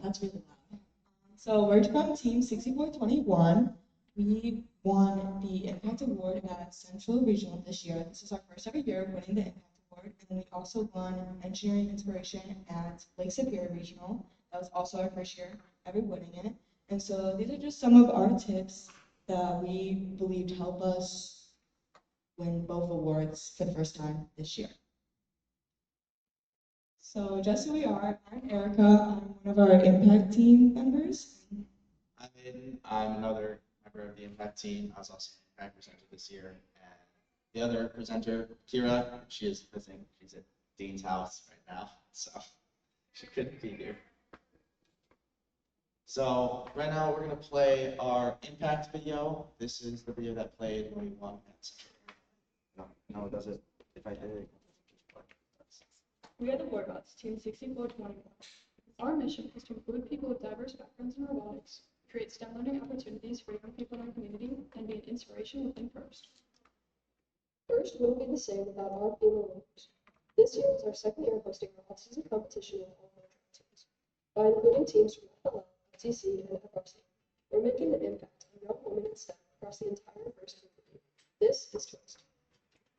That's really loud. So we're from Team 6421. We won the Impact Award at Central Regional this year. This is our first ever year winning the Impact Award. And we also won Engineering Inspiration at Lake Superior Regional. That was also our first year ever winning it. And so these are just some of our tips that we believed help us win both awards for the first time this year. So just who we are, I'm Erica. I'm one of our Impact team members. I'm Aiden. I'm another member of the Impact team. I was also an Impact presenter this year. And the other presenter, Kira, she is visiting. She's at Dean's house right now, so she couldn't be here. So right now we're going to play our Impact video. This is the video that played when we won at Central. No, does it? If I did it, we are the Robotics, Team 6421. Our mission is to include people with diverse backgrounds in robotics, create STEM learning opportunities for young people in our community, and be an inspiration within FIRST. FIRST wouldn't be the same without our female members. This year is our second year hosting our all-season competition with all of our track teams. By including teams from FLL, FTC, and FRC, we're making an impact on young women in STEM across the entire FIRST community. This is Twist.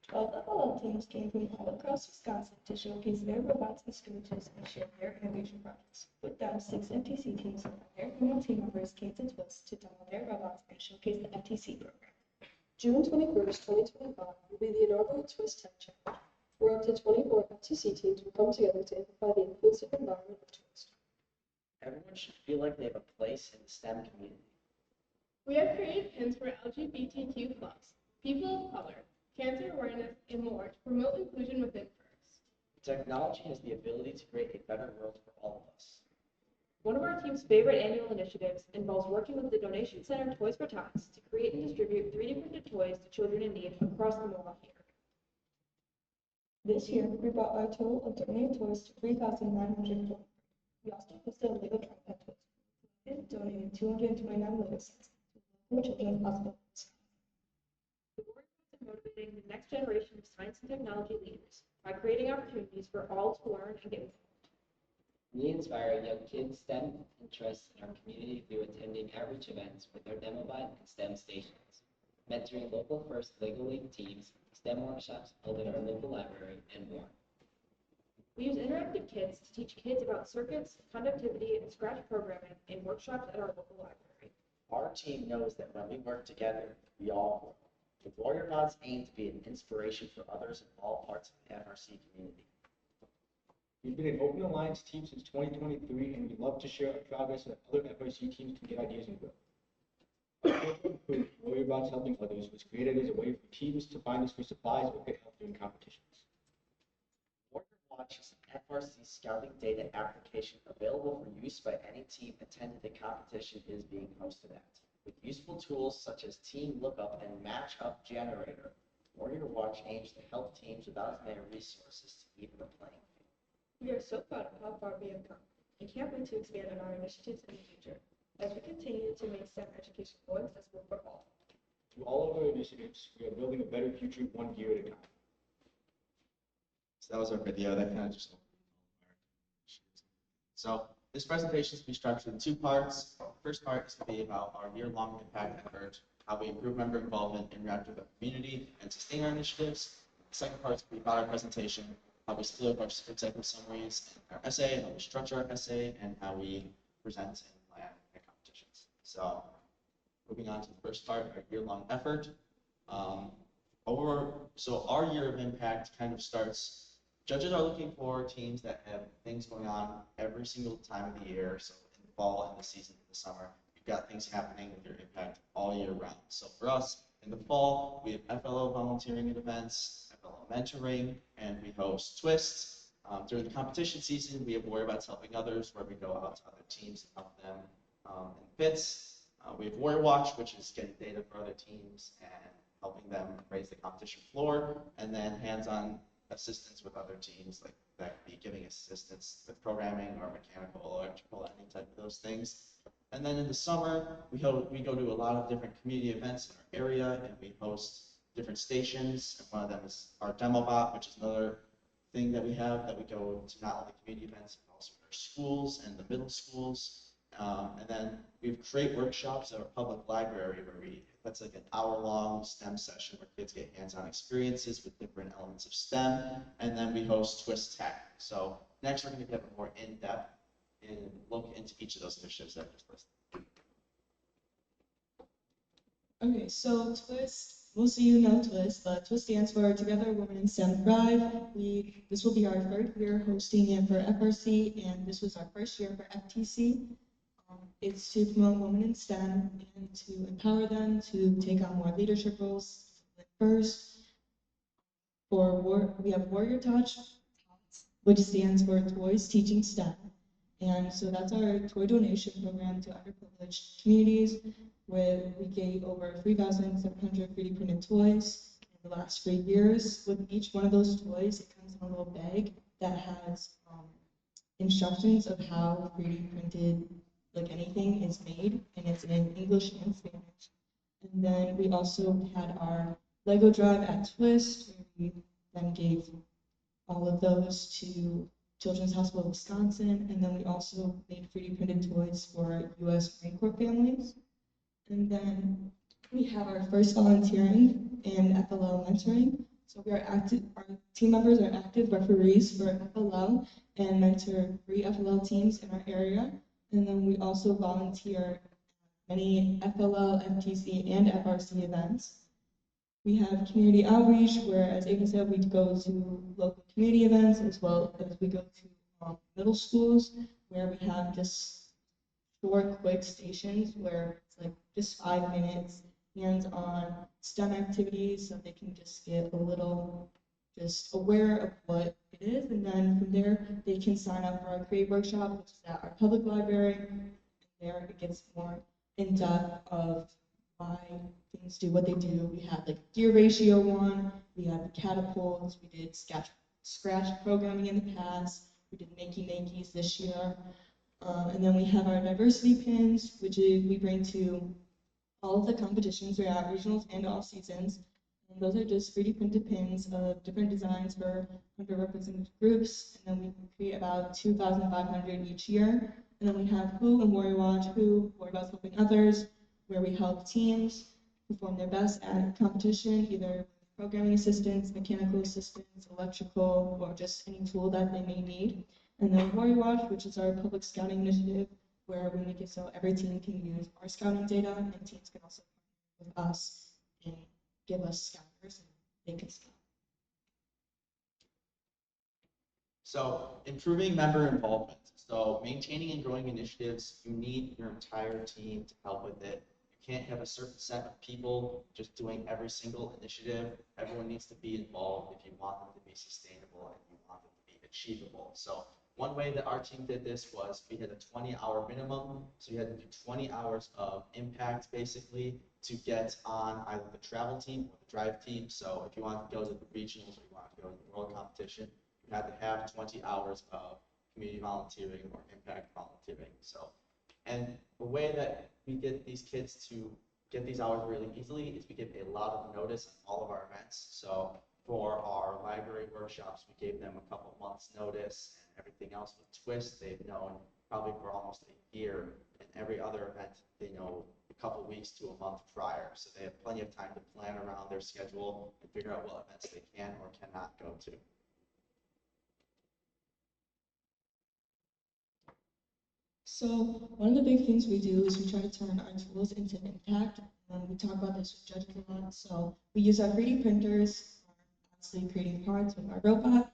12 FLL teams came from all across Wisconsin to showcase their robots and scooches and share their innovation projects. With them, 6 FTC teams and their female team members came to Twist to demo their robots and showcase the FTC program. June 21st, 2025 will be the inaugural Twist Tech Challenge, where up to 24 FTC teams will come together to amplify the inclusive environment of Twist. Everyone should feel like they have a place in the STEM community. We have created pins for LGBTQ+, people of color, cancer awareness, and more to promote inclusion within FIRST. Technology has the ability to create a better world for all of us. One of our team's favorite annual initiatives involves working with the donation center Toys for Tots to create and distribute 3D printed toys to children in need across the Milwaukee area. This year, we brought our total of donated toys to 3,900. We also hosted a Lego Truck at Toys. We donated 229 Lego sets to children's hospitals. Motivating the next generation of science and technology leaders by creating opportunities for all to learn and get involved. We inspire young kids' STEM interests in our community through attending outreach events with our DemoBot and STEM stations, mentoring local FIRST LEGO League teams, STEM workshops held at our local library, and more. We use interactive kits to teach kids about circuits, conductivity, and scratch programming in workshops at our local library. Our team knows that when we work together, we all grow. The Warrior Bots aim to be an inspiration for others in all parts of the FRC community. We've been an open alliance team since 2023, and we love to share our progress so that other FRC teams can get ideas and grow. Our program group, Warrior Bots Helping Others, was created as a way for teams to find us for supplies or get help during competitions. Warrior Watch is an FRC scouting data application available for use by any team attending the competition is being hosted at. With useful tools such as Team Lookup and Matchup Generator, Warrior Watch aims to help teams without as many resources to even the playing field. We are so proud of how far we have come and can't wait to expand on our initiatives in the future as we continue to make STEM education more accessible for all. Through all of our initiatives, we are building a better future one year at a time. So that was our video. That kind of just. So this presentation is to be structured in 2 parts. The first part is to be about our year-long impact effort, how we improve member involvement, interact with our community, and sustain our initiatives. The second part is to be about our presentation, how we split up our executive summaries and our essay, how we structure our essay, and how we present and plan at competitions. So moving on to the first part, our year-long effort. So our year of impact kind of starts. Judges are looking for teams that have things going on every single time of the year. So in the fall, in the season, in the summer, you've got things happening with your impact all year round. So for us, in the fall, we have FLO volunteering at events, FLO mentoring, and we host twists. During the competition season, we have Warrior Bots Helping Others, where we go out to other teams and help them in fits. We have Warrior Watch, which is getting data for other teams and helping them raise the competition floor, and then hands-on assistance with other teams, like that could be giving assistance with programming or mechanical, electrical, any type of those things. And then in the summer, we go to a lot of different community events in our area, and we host different stations. And one of them is our demo bot, which is another thing that we have that we go to not only community events but also their schools and the middle schools. And then we create workshops at our public library that's like an hour-long STEM session where kids get hands-on experiences with different elements of STEM. And then we host Twist Tech. So next we're going to get a more in-depth and look into each of those initiatives that I just listed. Okay, so TWIST, most of you know TWIST, but TWIST stands for Together Women in STEM Thrive. This will be our third year hosting it for FRC, and this was our first year for FTC. It's to promote women in STEM and to empower them to take on more leadership roles. First, we have Warrior Touch, which stands for Toys Teaching STEM. And so that's our toy donation program to underprivileged communities, where we gave over 3,700 3D printed toys in the last 3 years. With each one of those toys, it comes in a little bag that has instructions of how 3D printed, like anything, is made, and it's in English and Spanish. And then we also had our Lego drive at Twist, where we then gave all of those to Children's Hospital of Wisconsin, and then we also made 3D printed toys for U.S. Marine Corps families. And then we have our first volunteering in FLL mentoring. So our team members are active referees for FLL and mentor 3 FLL teams in our area. And then we also volunteer many FLL, FTC, and FRC events. We have community outreach, where, as Ava said, we go to local community events as well as we go to middle schools, where we have just short, quick stations where it's like just 5 minutes, hands-on STEM activities, so they can just get a little just aware of what it is, and then from there they can sign up for our Create workshop, which is at our public library. And there it gets more in depth of why things do what they do. We had like gear ratio one, we had catapults, we did scratch programming in the past, we did Makey this year, and then we have our diversity pins, which we bring to all of the competitions. We're at regionals and all seasons. And those are just 3D printed pins of different designs for underrepresented groups, and then we create about 2,500 each year. And then we have Who and Warrior Watch, Who, Warrior About Helping Others, where we help teams perform their best at competition, either programming assistance, mechanical assistance, electrical, or just any tool that they may need. And then Warrior Watch, which is our public scouting initiative, where we make it so every team can use our scouting data, and teams can also partner with us and give us scouters, and they can scout. So improving member involvement. So maintaining and growing initiatives, you need your entire team to help with it. You can't have a certain set of people just doing every single initiative. Everyone needs to be involved if you want them to be sustainable and you want them to be achievable. So one way that our team did this was we had a 20-hour minimum. So you had to do 20 hours of impact basically to get on either the travel team or the drive team. So if you want to go to the regionals or you want to go to the world competition, you had to have 20 hours of community volunteering or impact volunteering. So, and the way that we get these kids to get these hours really easily is we give a lot of notice on all of our events. So for our library workshops, we gave them a couple months notice, and everything else with Twist, they've known probably for almost a year, and every other event, they know a couple weeks to a month prior. So they have plenty of time to plan around their schedule and figure out what events they can or cannot go to. So one of the big things we do is we try to turn our tools into impact. We talk about this with judges a lot. So we use our 3D printers, obviously creating parts with our robot.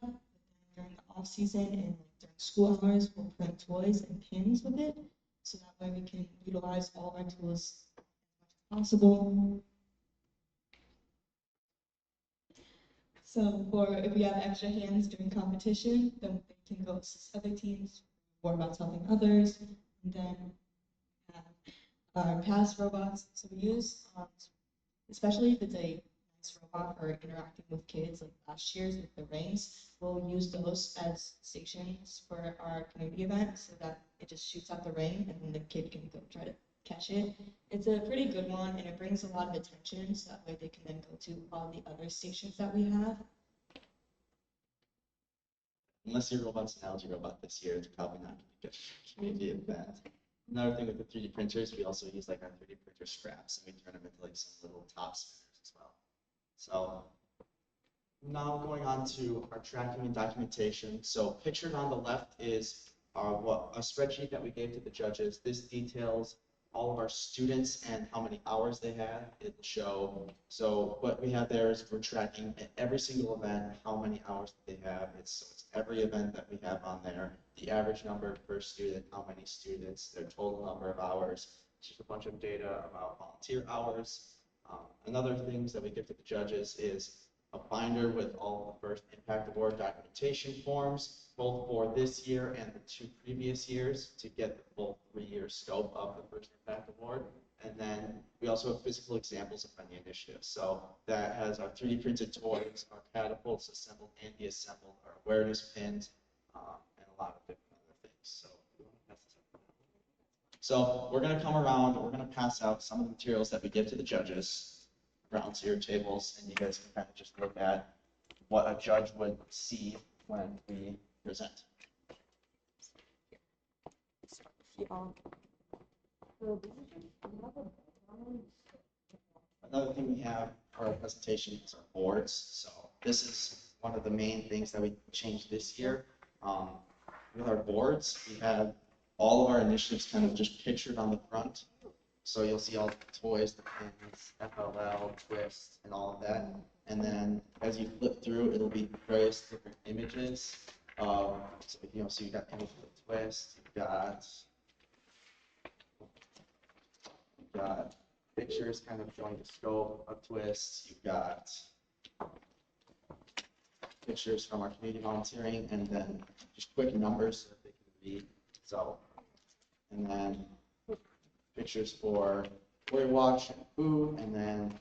During the off season and during school hours, we'll print toys and pins with it. So that way we can utilize all our tools as much as possible. So if we have extra hands during competition, then they can go assist other teams. More about helping others, and then our past robots. So we use, especially if it's a nice robot for interacting with kids, like last year's with the rings, we'll use those as stations for our community event, so that it just shoots out the ring, and then the kid can go try to catch it. It's a pretty good one, and it brings a lot of attention, so that way they can then go to all the other stations that we have. unless your robot's an algae robot this year, it's probably not going to be good for a community event. Another thing with the 3D printers, we also use like our 3D printer scraps and we turn them into like some little top spinners as well. So now going on to our tracking and documentation. So pictured on the left is a spreadsheet that we gave to the judges. This details all of our students and how many hours they had. It'll show. So what we have there is we're tracking at every single event how many hours they have. It's every event that we have on there. The average number per student, how many students, their total number of hours. Just a bunch of data about volunteer hours. Another things that we give to the judges is a binder with all the first Impact Award documentation forms, both for this year and the 2 previous years to get the full 3-year scope of the first Impact Award. And then we also have physical examples of any initiatives. So that has our 3D printed toys, our catapults assembled and deassembled, our awareness pins, and a lot of different other things. So we're going to come around, we're going to pass out some of the materials that we give to the judges around to your tables, and you guys can kind of just look at what a judge would see when we present. Another thing we have for our presentation is our boards. So this is one of the main things that we changed this year. With our boards, we have all of our initiatives kind of just pictured on the front. So you'll see all the toys, the pins, FLL, twist, and all of that. And then as you flip through, it'll be various different images. So you've got image of the twist, you've got pictures kind of showing the scope of twists. You've got pictures from our community volunteering, and then just quick numbers so that they can read. So, and then pictures for Warrior Watch and food, and then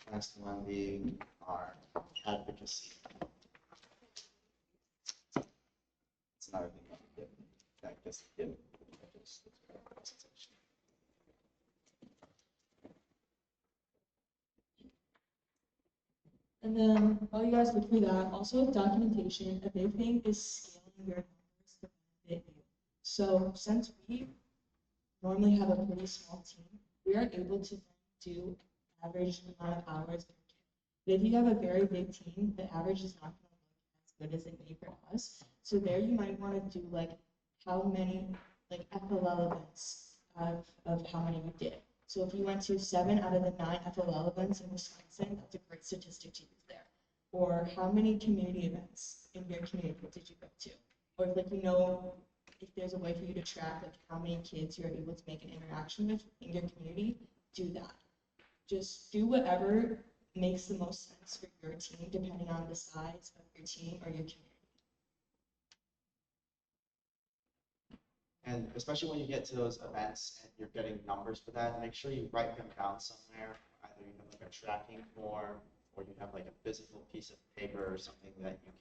the last one being our advocacy. It's another thing that we did. I guess we did. And then while you guys look through that, also with documentation, a big thing is scaling your numbers to benefit you. So since we normally have a pretty small team, we are able to do average amount of hours per kid. But if you have a very big team, the average is not going to look as good as it may for us. So there you might want to do like how many like FLL events of how many you did. So if you went to 7 out of the 9 FLL events in Wisconsin, that's a great statistic to use there. Or how many community events in your community did you go to? Or if there's a way for you to track like how many kids you're able to make an interaction with in your community, do that. Just do whatever makes the most sense for your team, depending on the size of your team or your community. And especially when you get to those events and you're getting numbers for that, make sure you write them down somewhere. Either you have like a tracking form, or you have like a physical piece of paper or something that you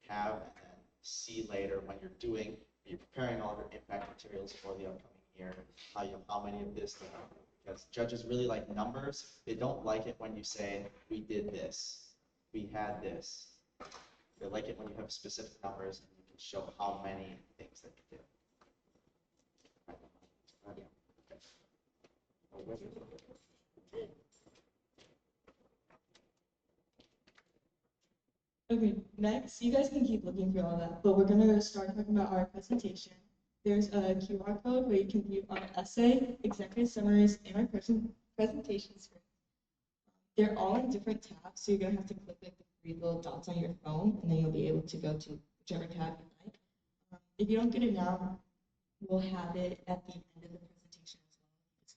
can have and then see later when you're preparing all your impact materials for the upcoming year, how many of this, because judges really like numbers. They don't like it when you say, we did this, we had this. They like it when you have specific numbers and you can show how many things that you did. Okay, next, you guys can keep looking through all that, but we're gonna start talking about our presentation. There's a QR code where you can view our essay, executive summaries, and our presentation screen. They're all in different tabs, so you're gonna have to click like the 3 little dots on your phone, and then you'll be able to go to whichever tab you like. If you don't get it now, we'll have it at the end of the presentation as well.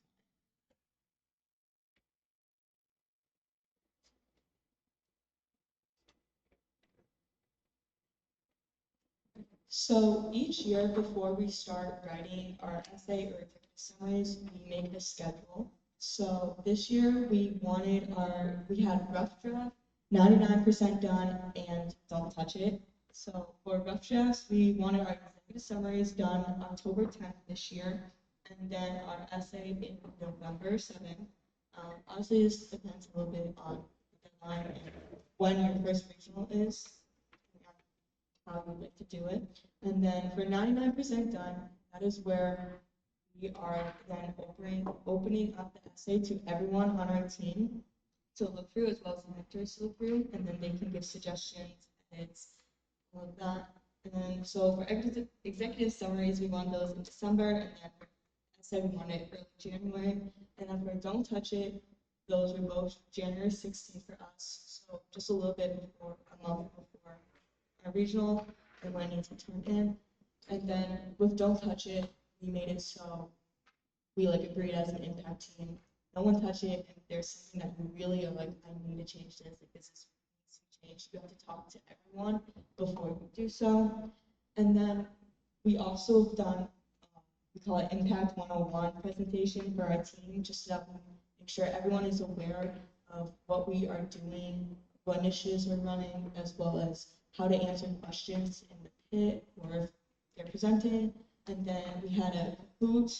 So each year before we start writing our essay or executive summaries, we make a schedule. So this year we had rough draft, 99% done, and don't touch it. So for rough drafts, we wanted our executive summaries done October 10th this year, and then our essay in November 7th. Obviously, this depends a little bit on the deadline and when your first regional is. how you'd like to do it. And then for 99% done, that is where we are then opening up the essay to everyone on our team to look through, as well as the mentors to look through, and then they can give suggestions, edits, all of that. And then, so for executive summaries, we want those in December, and then for essay, we want it early January. And then for Don't Touch It, those were both January 16th for us, so just a little bit before, a month before our regional, and when it needs to turn in. And then with Don't Touch It, we made it so we like agreed as an impact team, no one touch it, and there's something that you really are like, I need to change this, like this is needs to change. You have to talk to everyone before you do so. And then we also done, we call it Impact 101 presentation for our team, just so that we make sure everyone is aware of what we are doing, what initiatives we're running, as well as how to answer questions in the pit or if they're presenting. And then we had a Kahoot,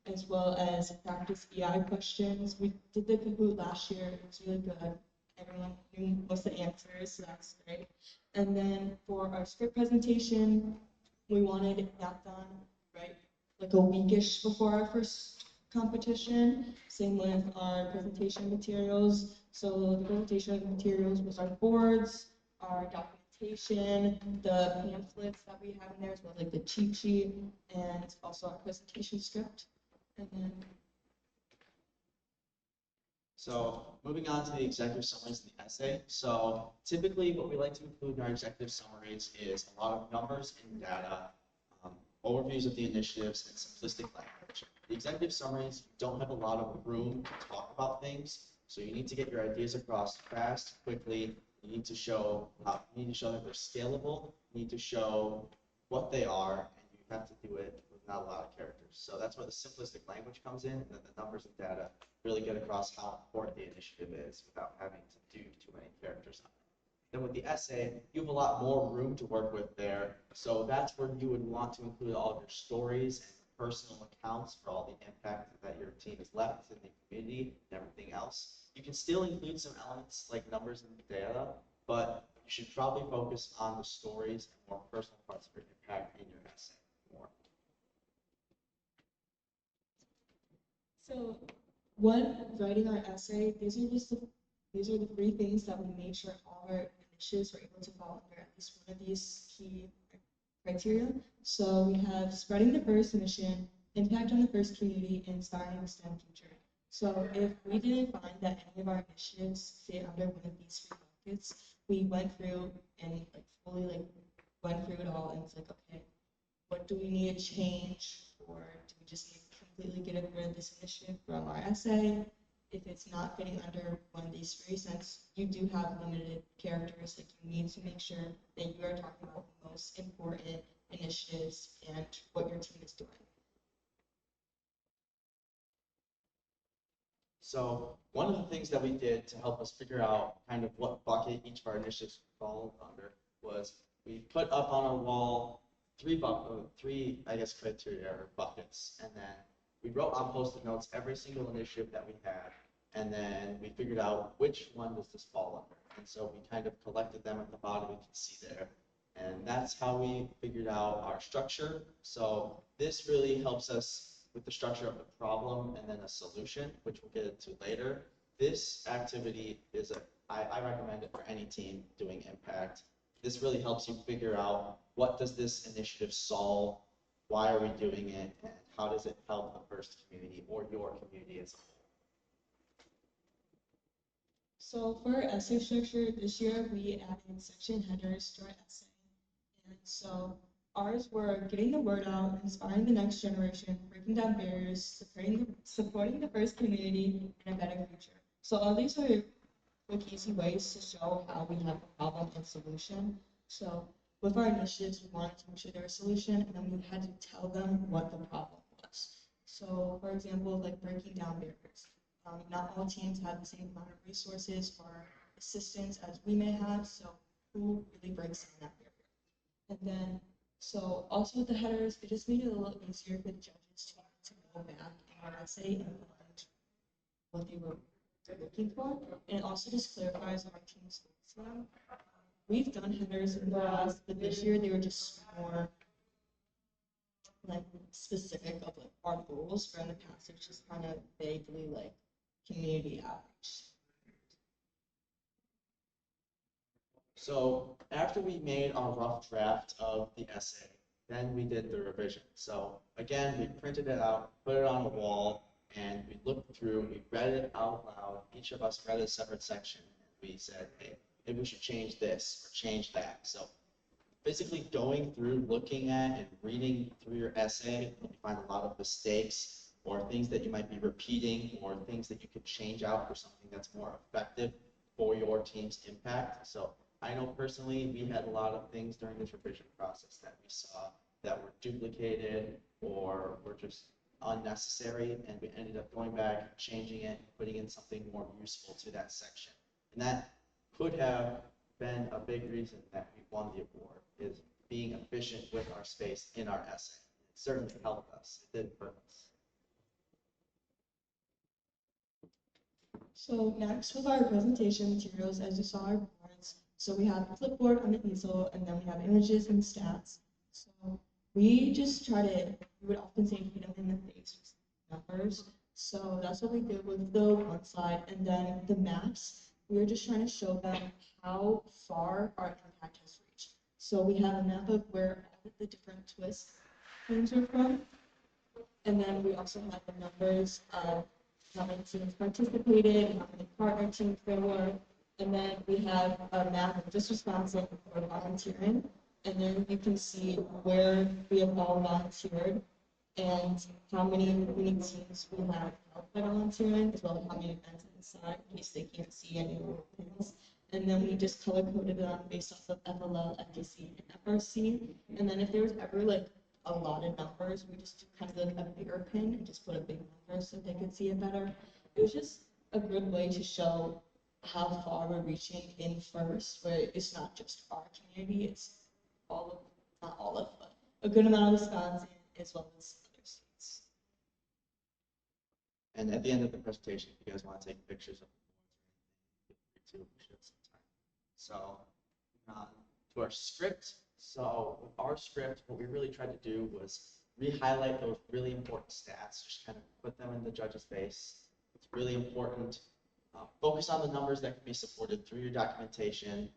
as well as practice BI questions. We did the Kahoot last year. It was really good. Everyone knew most of the answers, so that's great. And then for our script presentation, we wanted that done, right, like a weekish before our first competition. Same with our presentation materials. So the presentation materials was our boards, our documentation, the pamphlets that we have in there, as well as like the cheat sheet, and also our presentation script. And then, So moving on to the executive summaries and the essay. So typically what we like to include in our executive summaries is a lot of numbers and data, overviews of the initiatives, and simplistic language. The executive summaries don't have a lot of room to talk about things, so you need to get your ideas across fast, quickly. You need to show that they're scalable. You need to show what they are, and you have to do it with not a lot of characters. So that's where the simplistic language comes in, and then the numbers and data really get across how important the initiative is without having to do too many characters on it. Then with the essay, you have a lot more room to work with there. So that's where you would want to include all of your stories and personal accounts for all the impact that your team has left in the community and everything else. You can still include some elements like numbers and data, but you should probably focus on the stories and more personal parts of your impact in your essay more. so when writing our essay, these are the three things that we made sure all our initiatives were able to fall under at least one of these key criteria. So we have spreading the first mission, impact on the first community, and inspiring the STEM future. So if we didn't find that any of our initiatives fit under one of these three buckets, we went through and like fully like went through it all and it's like, okay, what do we need to change, or do we just need to completely get rid of this initiative from our essay? If it's not fitting under one of these three, since you do have limited characters, like you need to make sure that you are talking about the most important initiatives and what your team is doing. So one of the things that we did to help us figure out kind of what bucket each of our initiatives fall under was we put up on our wall three criteria or buckets, and then we wrote on post-it notes every single initiative that we had, and then we figured out which one does this fall under. And so we kind of collected them at the bottom, you can see there. And that's how we figured out our structure. So this really helps us with the structure of the problem and then a solution, which we'll get into later. This activity is I recommend it for any team doing impact. This really helps you figure out what does this initiative solve, why are we doing it, and how does it help the first community or your community as a whole. So for our essay structure this year, we added section headers to our essay. And so ours were getting the word out, inspiring the next generation, breaking down barriers, supporting the first community, and a better future. So all these are quick, easy ways to show how we have a problem and solution. So with our initiatives, we wanted to make sure there was a solution, and then we had to tell them what the problem was. So for example, like breaking down barriers. Not all teams have the same amount of resources or assistance as we may have, so who really breaks down that barrier? And then, so also with the headers, it just made it a little easier for the judges to go back in our essay and find what they were looking for. And it also just clarifies our team's goals now. we've done headers in the past, but this year they were just more like specific of like our goals. For in the past, it was just kind of vaguely like community outreach. So after we made our rough draft of the essay, then we did the revision. So again, we printed it out, put it on a wall, and we looked through, we read it out loud. Each of us read a separate section. And we said, hey, maybe we should change this or change that. So basically going through, looking at and reading through your essay, you find a lot of mistakes or things that you might be repeating or things that you could change out for something that's more effective for your team's impact. So I know personally we had a lot of things during this revision process that we saw that were duplicated or were just unnecessary, and we ended up going back, changing it, putting in something more useful to that section. And that could have been a big reason that we won the award, is being efficient with our space in our essay. It certainly helped us. It did hurt us. So next with our presentation materials, as you saw our boards, so we have a flipboard on the easel, and then we have images and stats. So we just try to, we would often say hit them in the face with numbers. So that's what we did with the one slide, and then the maps, we were just trying to show them how far our impact has reached. So we have a map of where all of the different twist things are from, and then we also have the numbers of how many teams participated, how many partner teams there were, and then we have a map of just Wisconsin for volunteering, and then you can see where we have all volunteered and how many teams we have helped by volunteering, as well as how many events inside, in case they can't see any of the things. And then we just color coded them based off of FLL, FTC, and FRC. And then if there was ever like a lot of numbers, we just took kind of like a bigger pin and just put a big number so they could see it better. It was just a good way to show how far we're reaching in first, where it's not just our community, it's all of, not all of, but a good amount of Wisconsin as well as other states. And at the end of the presentation, if you guys want to take pictures of the boards or anything, feel free to show some time. So to our script. So with our script, what we really tried to do was re-highlight those really important stats, just kind of put them in the judge's face. It's really important. Focus on the numbers that can be supported through your documentation.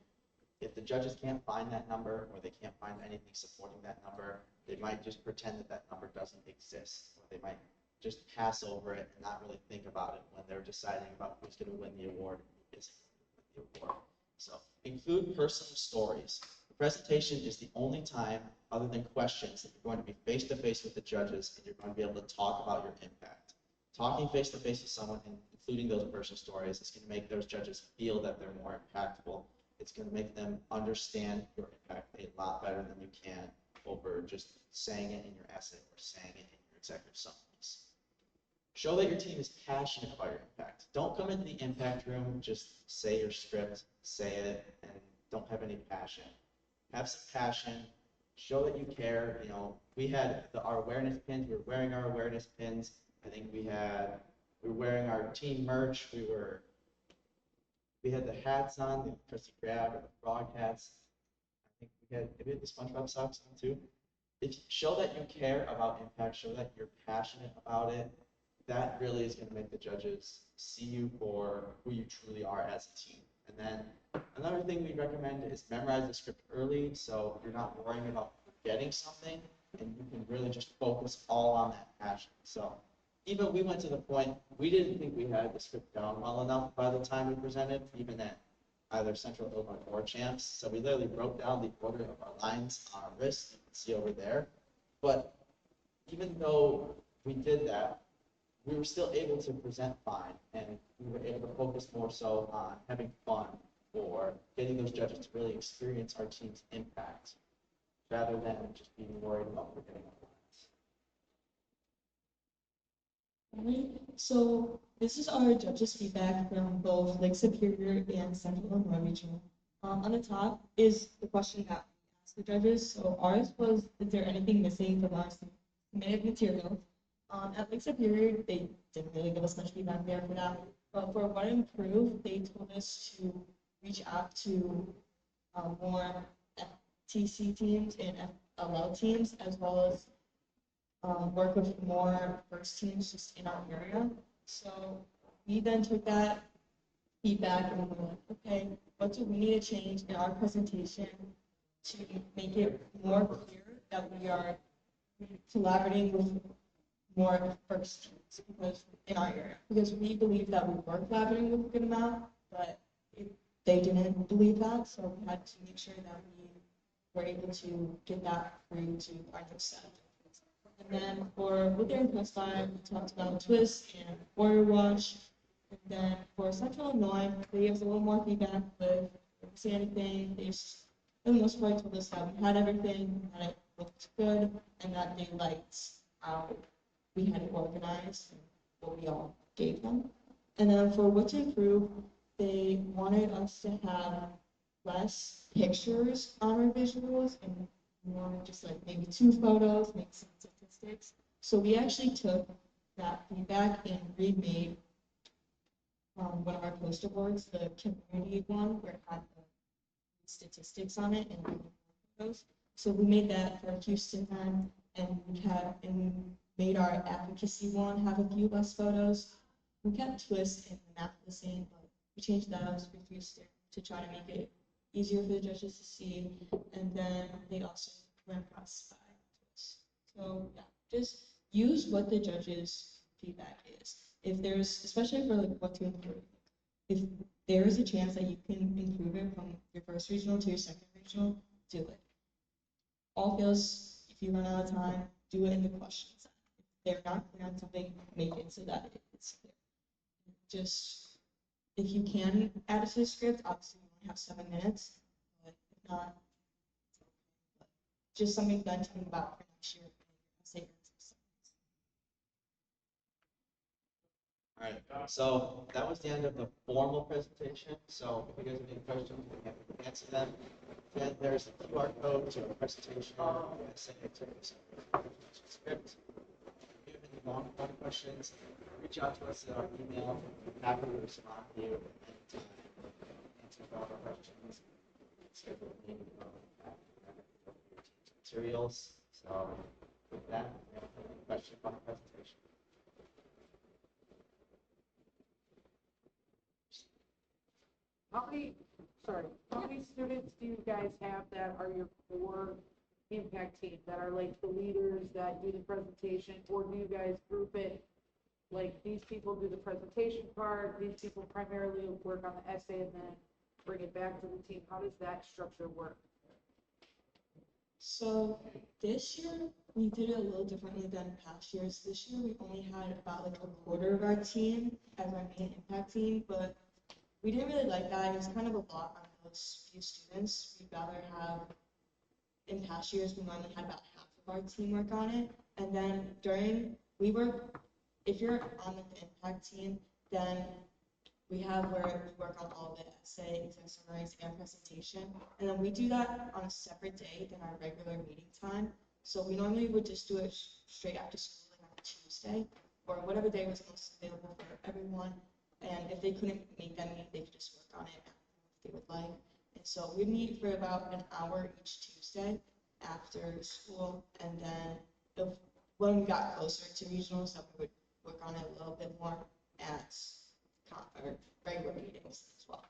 If the judges can't find that number or they can't find anything supporting that number, they might just pretend that that number doesn't exist, or they might just pass over it and not really think about it when they're deciding about who's going to win the award and who isn't going to win the award. So include personal stories. The presentation is the only time, other than questions, that you're going to be face-to-face with the judges and you're going to be able to talk about your impact. Talking face-to-face with someone and including those personal stories is going to make those judges feel that they're more impactful. It's going to make them understand your impact a lot better than you can over just saying it in your essay or saying it in your executive summaries. Show that your team is passionate about your impact. Don't come into the impact room, just say your script, say it, and don't have any passion. Have some passion. Show that you care. You know, we had our awareness pins. We were wearing our awareness pins. I think we were wearing our team merch. We had the hats on, the Krusty Krab or the frog hats. I think we had the SpongeBob socks on too. Show that you care about impact. Show that you're passionate about it. That really is going to make the judges see you for who you truly are as a team. And then another thing we recommend is memorize the script early, so you're not worrying about forgetting something, and you can really just focus all on that passion. So even we went to the point, we didn't think we had the script down well enough by the time we presented, even at either Central Illinois or Champs. So we literally wrote down the order of our lines on our wrist, you can see over there. But even though we did that, we were still able to present fine, and we were able to focus more so on having fun or getting those judges to really experience our team's impact rather than just being worried about forgetting our lines. Alright, so this is our judges' feedback from both Lake Superior and Central Illinois Regional. On the top is the question that we asked the judges. So ours was, is there anything missing from our submitted material? At Lake Superior, they didn't really give us much feedback there for that. But for what improved, they told us to reach out to more FTC teams and FLL teams, as well as work with more first teams just in our area. So we then took that feedback and we were like, okay, what do we need to change in our presentation to make it more clear that we are collaborating with more first teams because in our area, because we believe that we were collaborating with a good amount, but they didn't believe that, so we had to make sure that we were able to get that through to our next step. And then for Wither and Quest 5, we talked about Twist and Warrior Watch. And then for Central Illinois, they gave us a little more feedback, but didn't say anything. They just, for the most part, told us that we had everything, that it looked good, and that they liked how we had it organized and what we all gave them. And then for what to improve, they wanted us to have less pictures on our visuals and more just like maybe 2 photos, maybe some statistics. So we actually took that feedback and remade one of our poster boards, the community one, where it had the statistics on it and photos. So we made that for Houston then, and we made our advocacy one have a few less photos. We kept Twist and the map the same, but we changed those for Houston to try to make it easier for the judges to see. And then they also were impressed by Twist. So yeah, just use what the judges' feedback is. If there's, especially for like what to improve, if there is a chance that you can improve it from your first regional to your second regional, do it. All fails, if you run out of time, do it in the questions. If they're not clear on something, make it so that it's clear. Just, if you can add it to the script, obviously you only have 7 minutes, but if not, it's okay. But just something fun to think about for next year. All right, so that was the end of the formal presentation. So if you guys have any questions, we can answer them. Then there's a QR code to our presentation, essay, activities, script. If you have any long questions, reach out to us at our email. We're happy to respond to you at any time. Answer all our questions. Schedule a meeting materials. So with that, any questions on the presentation? How many students do you guys have that are your core impact team, that are like the leaders that do the presentation, or do you guys group it, like these people do the presentation part, these people primarily work on the essay and then bring it back to the team? How does that structure work? So this year, we did it a little differently than past years. This year, we only had about like a quarter of our team as our main impact team, but we didn't really like that. It was kind of a lot on those few students. We'd rather have, in past years, we normally had about half of our team work on it. And then if you're on the impact team, then we have where we work on all the essay, exam summaries, and presentation. And then we do that on a separate day than our regular meeting time. So we normally would just do it straight after school, like on a Tuesday, or whatever day was most available for everyone. And if they couldn't make that meeting, they could just work on it if they would like. And so we'd meet for about an hour each Tuesday after school. And then when we got closer to regionals, then we would work on it a little bit more at regular meetings as well.